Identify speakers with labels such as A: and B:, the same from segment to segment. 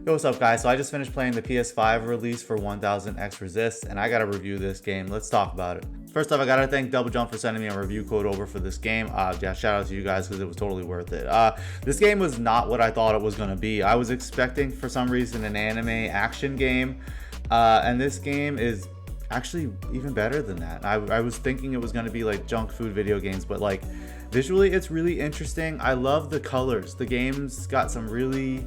A: Yo, what's up guys? So I just finished playing the PS5 release for 1000 X Resist and I gotta review this game. Let's talk about it. First off, I gotta thank Double Jump for sending me a review code over for this game. Yeah, shout out to you guys because it was totally worth it. This game was not what I thought it was gonna be. I was expecting for some reason an anime action game, and this game is actually even better than that. I was thinking it was gonna be like junk food video games, but like visually it's really interesting. I love the colors. The game's got some really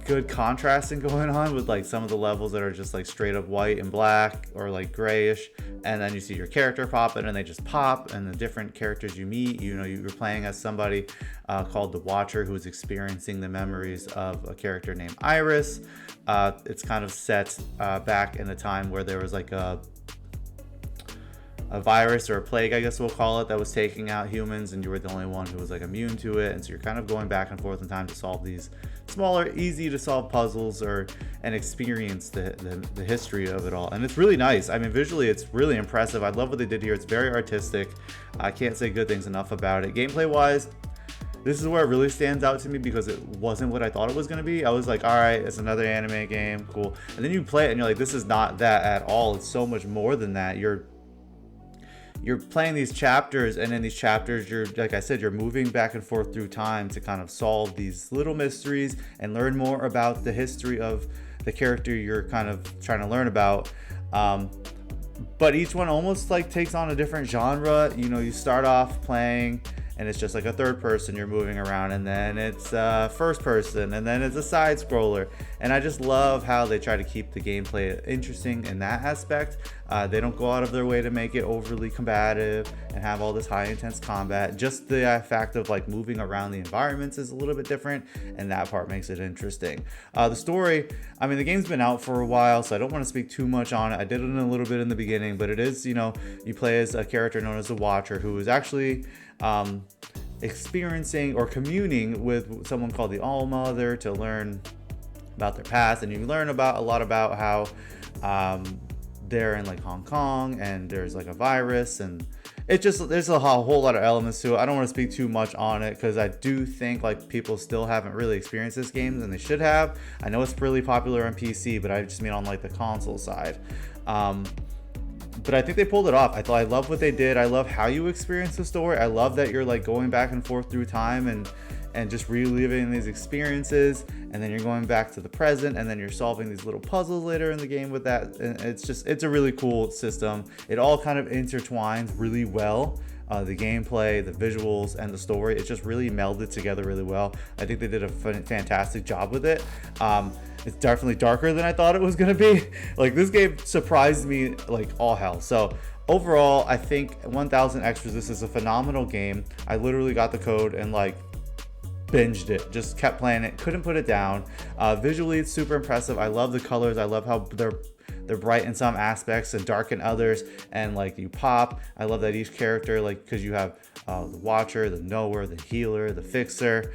A: good contrasting going on with like some of the levels that are just like straight up white and black or like grayish, and then you see your character pop and they just pop, and the different characters you meet, you know, you're playing as somebody called the Watcher, who is experiencing the memories of a character named Iris. It's kind of set back in a time where there was like a virus or a plague, I guess we'll call it, that was taking out humans, and you were the only one who was like immune to it. And so you're kind of going back and forth in time to solve these smaller, easy to solve puzzles and experience the history of it all. And it's really nice. I mean, visually it's really impressive. I love what they did here. It's very artistic. I can't say good things enough about it. Gameplay wise, this is where it really stands out to me because it wasn't what I thought it was going to be. I was like, all right, it's another anime game, cool. And then you play it and you're like, this is not that at all. It's so much more than that. You're playing these chapters, and in these chapters, you're, like I said, you're moving back and forth through time to kind of solve these little mysteries and learn more about the history of the character you're kind of trying to learn about. But each one almost like takes on a different genre. You know, you start off playing and it's just like a third person, you're moving around, and then it's first person, and then it's a side scroller. And I just love how they try to keep the gameplay interesting in that aspect. They don't go out of their way to make it overly combative and have all this high intense combat. Just the fact of like moving around the environments is a little bit different, and that part makes it interesting. The story, I mean, the game's been out for a while, so I don't want to speak too much on it. I did it in a little bit in the beginning, but it is, you know, you play as a character known as the Watcher, who is actually experiencing or communing with someone called the All Mother to learn about their past. And you learn about a lot about how they're in like Hong Kong, and there's like a virus, and it just, there's a whole lot of elements to it. I don't want to speak too much on it because I do think like people still haven't really experienced this game, and they should have. I know it's really popular on PC, but I just mean on like the console side. But I think they pulled it off. I love what they did. I love how you experience the story. I love that you're like going back and forth through time and just reliving these experiences, and then you're going back to the present, and then you're solving these little puzzles later in the game with that. And it's a really cool system. It all kind of intertwines really well. The gameplay, the visuals, and the story, it's just really melded together really well. I think they did a fantastic job with it. It's definitely darker than I thought it was gonna be. Like, this game surprised me like all hell. So overall, I think 1000 X Resist is a phenomenal game. I literally got the code and like binged it, just kept playing it, couldn't put it down. Visually, it's super impressive. I love the colors. I love how they're bright in some aspects and dark in others, and like you pop. I love that each character, like, because you have the Watcher, the Knower, the Healer, the Fixer,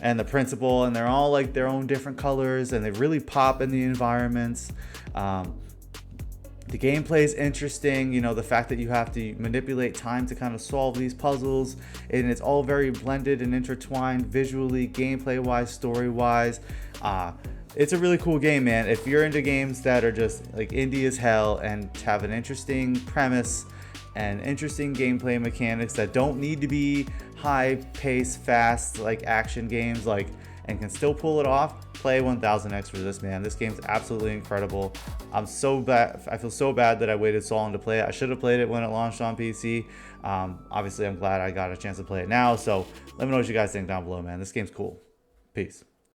A: and the Principal, and they're all like their own different colors, and they really pop in the environments. The gameplay is interesting, you know, the fact that you have to manipulate time to kind of solve these puzzles, and it's all very blended and intertwined visually, gameplay wise, story wise. It's a really cool game, man. If you're into games that are just like indie as hell and have an interesting premise and interesting gameplay mechanics that don't need to be high pace, fast, like action games, like, and can still pull it off, play 1000 X Resist, man. This game's absolutely incredible. I'm so bad. I feel so bad that I waited so long to play it. I should have played it when it launched on PC. Obviously, I'm glad I got a chance to play it now. So let me know what you guys think down below, man. This game's cool. Peace.